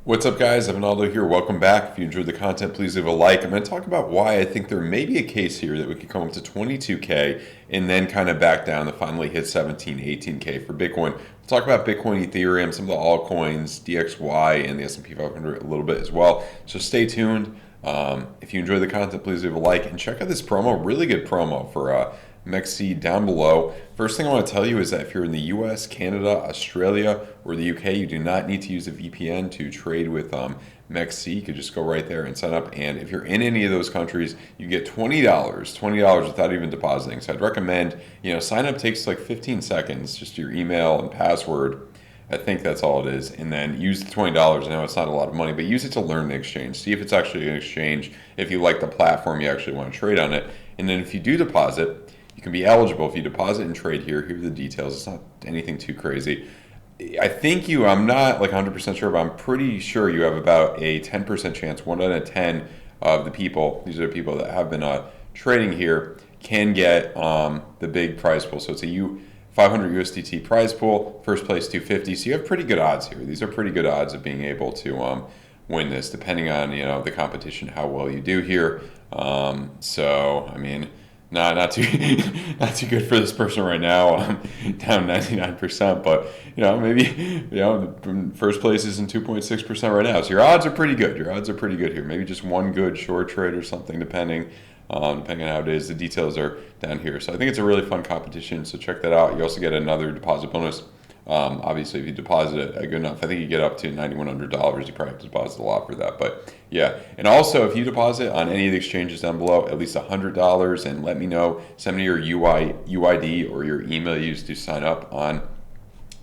What's up, guys? Evan Aldo here. Welcome back. If you enjoyed the content, please leave a like. I'm going to talk about why I think there may be a case here that we could come up to 22K and then kind of back down to finally hit 17, 18K for Bitcoin. We'll talk about Bitcoin, Ethereum, some of the altcoins, DXY, and the S&P 500 a little bit as well. So stay tuned. If you enjoy the content, please leave a like and check out this promo. Really good promo for MEXC down below. First thing I want to tell you is that if you're in the US, Canada, Australia, or the UK, you do not need to use a VPN to trade with MEXC. You could just go right there and sign up. And if you're in any of those countries, you get $20 without even depositing. So I'd recommend, sign up takes like 15 seconds, just your email and password. I think that's all it is. And then use the $20. I know it's not a lot of money, but use it to learn the exchange. See if it's actually an exchange. If you like the platform, you actually want to trade on it. And then if you do deposit, you can be eligible if you deposit and trade here. Here are the details. It's not anything too crazy. I think I'm not like 100% sure, but I'm pretty sure you have about a 10% chance, 1 out of 10 of the people, these are the people that have been trading here, can get the big prize pool. So it's a 500 USDT prize pool, first place 250. So you have pretty good odds here. These are pretty good odds of being able to win this, depending on the competition, how well you do here. Not too good for this person right now. Down 99%, but maybe first place is in 2.6% right now. So your odds are pretty good. Here. Maybe just one good short trade or something, depending on how it is. The details are down here. So I think it's a really fun competition. So check that out. You also get another deposit bonus. Obviously, if you deposit it good enough, I think you get up to $9,100. You probably have to deposit a lot for that, but yeah. And also, if you deposit on any of the exchanges down below, at least $100, and let me know, send me your UID or your email you used to sign up on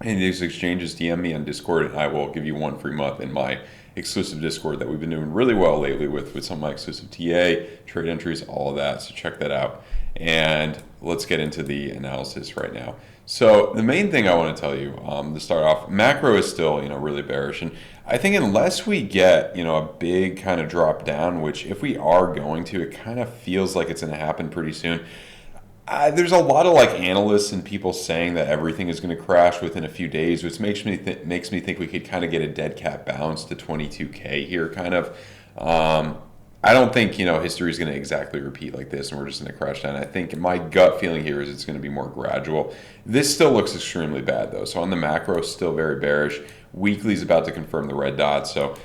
any of these exchanges, DM me on Discord, and I will give you one free month in my exclusive Discord that we've been doing really well lately with some of my exclusive TA, trade entries, all of that. So check that out. And let's get into the analysis right now. So the main thing I want to tell you to start off, macro is still really bearish, and I think unless we get a big kind of drop down, which if we are going to, it kind of feels like it's going to happen pretty soon. There's a lot of analysts and people saying that everything is going to crash within a few days, which makes me think we could kind of get a dead cat bounce to 22K here, kind of. I don't think history is going to exactly repeat like this, and we're just going to crash down. I think my gut feeling here is it's going to be more gradual. This still looks extremely bad though. So on the macro, still very bearish. Weekly is about to confirm the red dot. So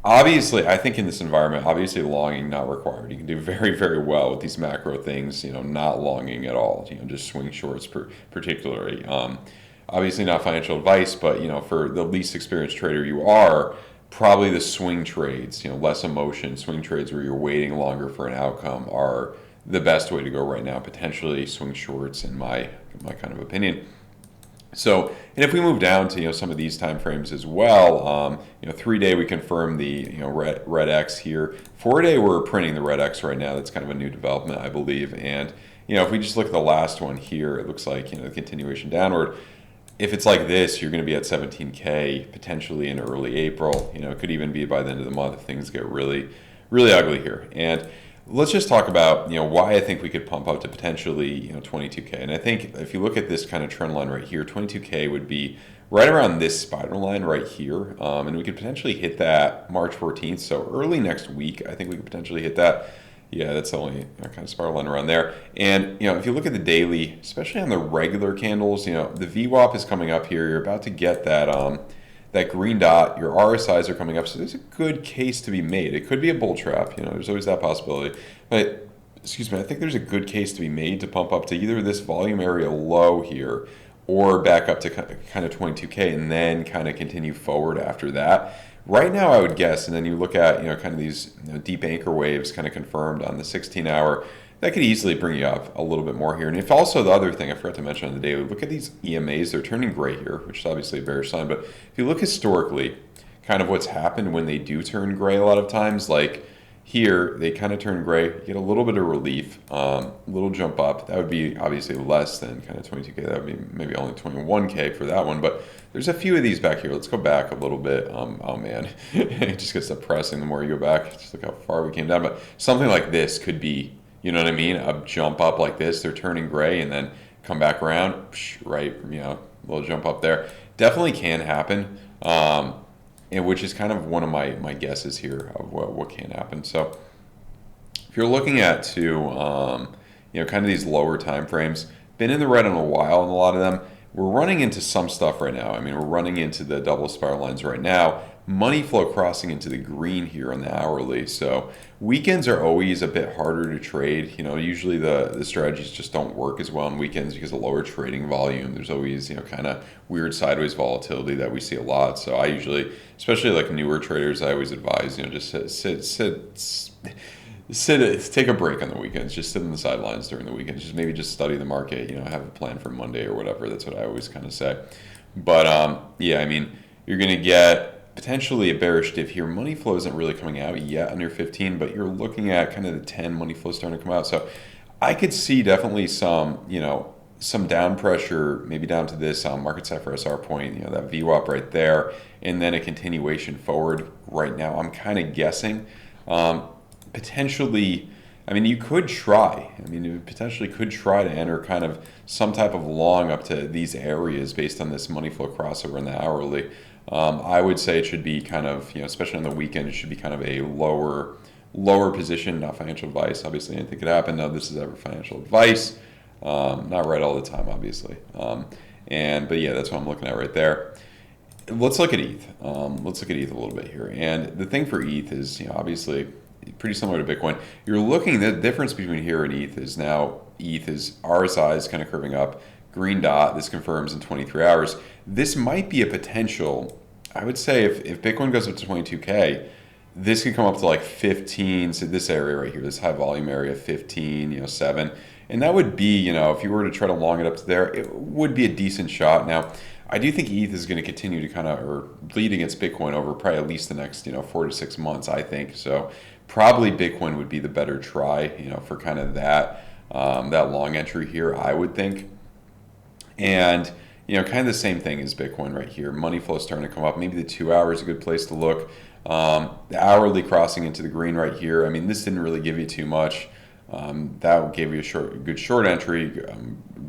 obviously, I think in this environment, obviously longing not required. You can do very, very well with these macro things. Not longing at all. Just swing shorts particularly. Obviously not financial advice, but for the least experienced trader you are, probably the swing trades, less emotion, swing trades where you're waiting longer for an outcome are the best way to go right now. Potentially swing shorts, in my kind of opinion. So, and if we move down to some of these time frames as well, 3-day we confirm the red X here. 4-day we're printing the red X right now. That's kind of a new development, I believe. And if we just look at the last one here, it looks like the continuation downward. If it's like this, you're going to be at 17K potentially in early April. It could even be by the end of the month if things get really, really ugly here. And let's just talk about why I think we could pump up to potentially 22K. And I think if you look at this kind of trend line right here, 22K would be right around this spiral line right here, and we could potentially hit that March 14th. So early next week, I think we could potentially hit that. Yeah, that's the only kind of spiral line around there. And if you look at the daily, especially on the regular candles, the VWAP is coming up here. You're about to get that green dot. Your RSIs are coming up, so there's a good case to be made. It could be a bull trap. There's always that possibility. But I think there's a good case to be made to pump up to either this volume area low here, or back up to kind of 22K, and then kind of continue forward after that. Right now, I would guess, and then you look at kind of these deep anchor waves kind of confirmed on the 16-hour, that could easily bring you up a little bit more here. And if also the other thing I forgot to mention on the daily, look at these EMAs, they're turning gray here, which is obviously a bearish sign. But if you look historically, kind of what's happened when they do turn gray a lot of times, like here, they kind of turn gray, you get a little bit of relief, a little jump up. That would be obviously less than kind of 22K. That would be maybe only 21K for that one. But there's a few of these back here. Let's go back a little bit. Oh man, it just gets depressing the more you go back. Just look how far we came down. But something like this could be, what I mean? A jump up like this. They're turning gray and then come back around, right? A little jump up there. Definitely can happen. and which is kind of one of my guesses here of what can happen. So if you're looking at kind of these lower time frames, been in the red in a while, and a lot of them, we're running into some stuff right now. I mean, we're running into the double spiral lines right now. Money flow crossing into the green here on the hourly. So weekends are always a bit harder to trade. Usually the strategies just don't work as well on weekends because of lower trading volume. There's always, kind of weird sideways volatility that we see a lot. So I usually, especially like newer traders, I always advise, just take a break on the weekends. Just sit on the sidelines during the weekends. Just study the market. Have a plan for Monday or whatever. That's what I always kind of say. But you're going to get potentially a bearish div here. Money flow isn't really coming out yet under 15, but you're looking at kind of the 10 money flow starting to come out. So I could see definitely some down pressure, maybe down to this market side for SR point, that VWAP right there, and then a continuation forward right now. I'm kind of guessing. Potentially, you could try. You potentially could try to enter kind of some type of long up to these areas based on this money flow crossover in the hourly. I would say it should be kind of, especially on the weekend, it should be kind of a lower position, not financial advice. Obviously, anything could happen. No, this is ever financial advice. Not right all the time, obviously. But yeah, that's what I'm looking at right there. Let's look at ETH. Let's look at ETH a little bit here. And the thing for ETH is, obviously, pretty similar to Bitcoin. You're looking, the difference between here and ETH is now ETH is RSI is kind of curving up. Green dot, this confirms in 23 hours. This might be a potential, I would say if Bitcoin goes up to 22K, this could come up to like 15, so this area right here, this high volume area, 15, 7. And that would be, if you were to try to long it up to there, it would be a decent shot. Now, I do think ETH is going to continue to or lead against Bitcoin over probably at least the next, 4 to 6 months, I think. So probably Bitcoin would be the better try, for kind of that long entry here, I would think. And, kind of the same thing as Bitcoin right here. Money flow starting to come up. Maybe the 2 hours is a good place to look. The hourly crossing into the green right here. This didn't really give you too much. That gave you a good short entry,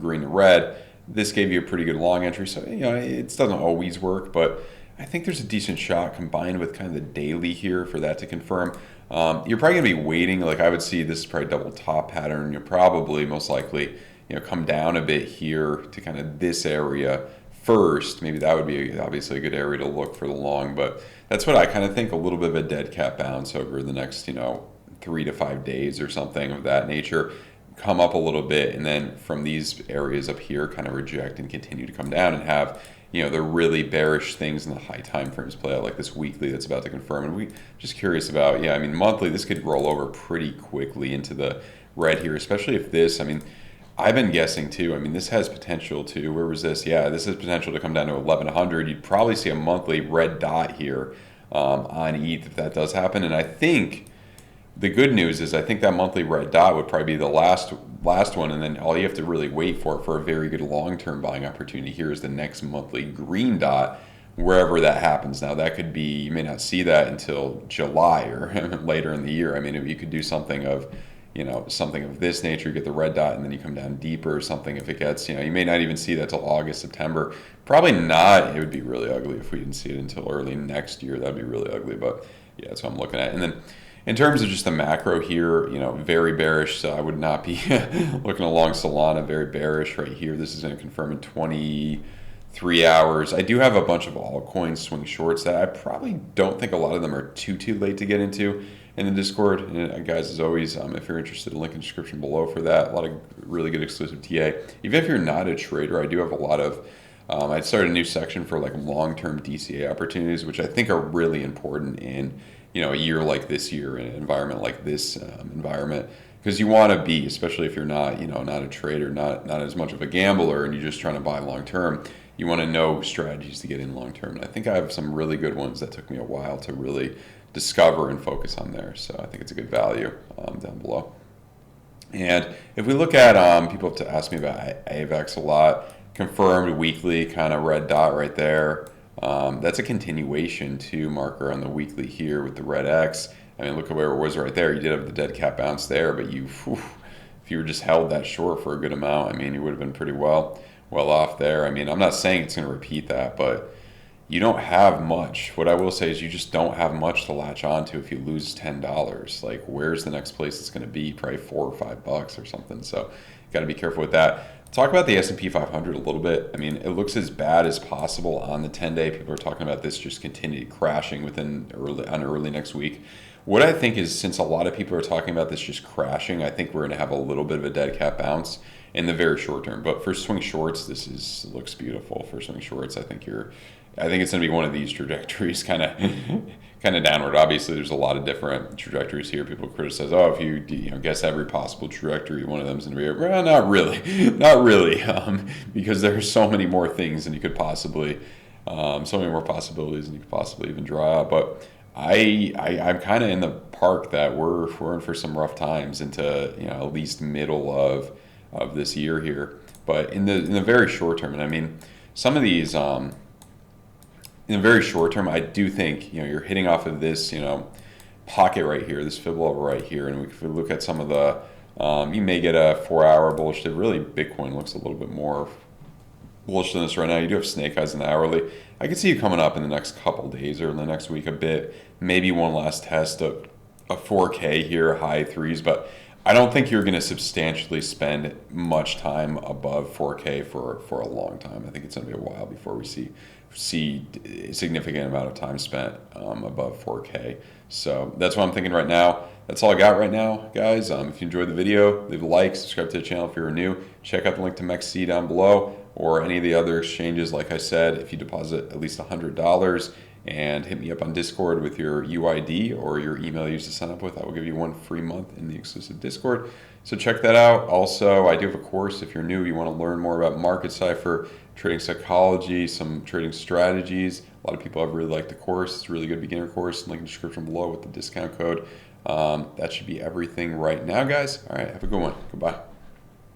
green to red. This gave you a pretty good long entry. So, it doesn't always work, but I think there's a decent shot combined with kind of the daily here for that to confirm. You're probably going to be waiting. Like I would see this is probably double top pattern. You'll probably most likely come down a bit here to kind of this area first. Maybe that would be obviously a good area to look for the long, but that's what I kind of think, a little bit of a dead cat bounce over the next 3 to 5 days or something of that nature. Come up a little bit, and then from these areas up here kind of reject and continue to come down and have the really bearish things in the high time frames play out, like this weekly that's about to confirm. And we just curious about, monthly, this could roll over pretty quickly into the red here, especially if this, I've been guessing too. This has potential to, where was this? Yeah, this has potential to come down to 1100. You'd probably see a monthly red dot here on ETH if that does happen. And I think the good news is I think that monthly red dot would probably be the last one, and then all you have to really wait for a very good long-term buying opportunity here is the next monthly green dot, wherever that happens. Now that could be, you may not see that until July or later in the year. You could do something of something of this nature, you get the red dot and then you come down deeper or something. If it gets, you may not even see that till August, September. Probably not. It would be really ugly if we didn't see it until early next year. That'd be really ugly, but yeah, that's what I'm looking at. And then in terms of just the macro here, very bearish. So I would not be looking along Solana, very bearish right here. This is going to confirm in 23 hours. I do have a bunch of altcoins swing shorts that I probably don't think a lot of them are too late to get into in the Discord. And guys, as always, if you're interested, link in the description below for that. A lot of really good exclusive TA. Even if you're not a trader, I do have a lot of, I started a new section for like long-term DCA opportunities, which I think are really important in, a year like this year, in an environment like this environment. Because you want to be, especially if you're not, not a trader, not as much of a gambler, and you're just trying to buy long-term, you want to know strategies to get in long-term. And I think I have some really good ones that took me a while to really discover and focus on there. So I think it's a good value down below. And if we look at, people have to ask me about AVAX a lot, confirmed weekly kind of red dot right there. That's a continuation to marker on the weekly here with the red X. Look at where it was right there. You did have the dead cat bounce there, but if you were just held that short for a good amount, you would have been pretty well off there. I'm not saying it's going to repeat that, but you don't have much. What I will say is you just don't have much to latch onto if you lose $10. Like, where's the next place it's going to be? Probably $4 or $5 or something. So you got to be careful with that. Talk about the S&P 500 a little bit. I mean, it looks as bad as possible on the 10-day. People are talking about this just continued crashing early next week. What I think is, since a lot of people are talking about this just crashing, I think we're going to have a little bit of a dead cat bounce in the very short term. But for swing shorts, looks beautiful. For swing shorts, I think it's going to be one of these trajectories, kind of downward. Obviously, there's a lot of different trajectories here. People criticize, oh, if you guess every possible trajectory, one of them is going to be, well, not really, not really, because there's so many more things than you could possibly, so many more possibilities than you could possibly even draw out. But I'm kind of in the park that we're in for some rough times into at least middle of this year here. But in the very short term, and I mean some of these in the very short term, I do think you're hitting off of this pocket right here, this fib level right here, and if we look at some of the you may get a 4-hour bullish dip. Really, Bitcoin looks a little bit more bullish than this right now. You do have snake eyes in the hourly. I could see you coming up in the next couple days or in the next week a bit. Maybe one last test of a 4K here, high threes, but I don't think you're going to substantially spend much time above 4K for a long time. I think it's going to be a while before we see a significant amount of time spent above 4K. So that's what I'm thinking right now. That's all I got right now, guys. If you enjoyed the video, leave a like, subscribe to the channel if you're new. Check out the link to MEXC down below, or any of the other exchanges. Like I said, if you deposit at least $100 and hit me up on Discord with your UID or your email you used to sign up with, I will give you 1 free month in the exclusive Discord. So check that out. Also, I do have a course. If you're new, you want to learn more about market cipher, trading psychology, some trading strategies. A lot of people have really liked the course. It's a really good beginner course. Link in the description below with the discount code. That should be everything right now, guys. All right, have a good one. Goodbye.